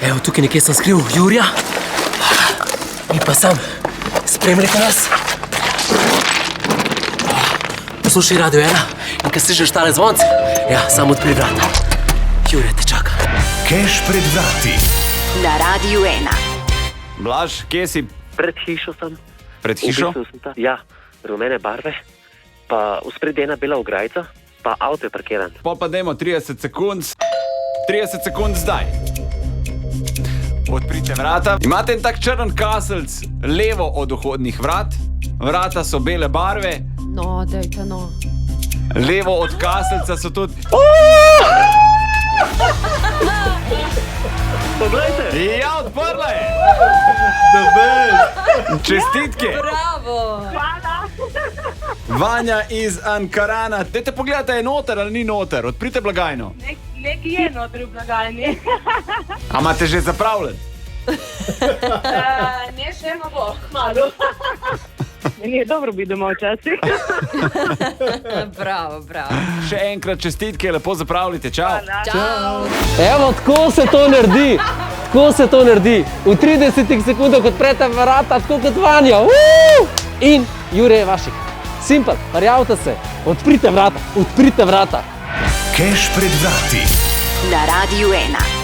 Evo, tukaj nekje sem skril Jurija. Mi pa sam. Spremljajte nas. Poslušaj Radio 1 in ko slišiš tale zvonce, samo odpri vrata. Jure te čaka. Keš pred vrati. Na Radiu 1. Blaž, kje si? Pred hišo sem. Pred hišo? Ja, rumene barve, pa vspred ena bela ograjica, pa avto je parkiran. Pol pa dajmo 30 sekund. 30 sekund zdaj. Odprite vrata. Imate en tak črn kaselc levo od vhodnih vrat. Vrata so bele barve. No, dajte no. Levo od kaselca so tudi... Poglejte! Ja, odprla je! Čestitke! Bravo! Vanja iz Ankarana. Dajte pogledati, je noter ali ni noter. Odprite blagajno. Nekaj je notri v blagajni. A imate že zapravljen? Ne, še eno bo, malo. Meni je dobro biti doma včasih. Bravo, bravo. Še enkrat čestitke, lepo zapravljite. Čau! Čau! Evo, tako se to naredi. Tako se to naredi. V 30 sekundah odprete vrata, tako kot Vanja. In Jure je vaših. Simpel, prijavite se. Odprite vrata, odprite vrata. Keš pred vrati. Na Radiu 1.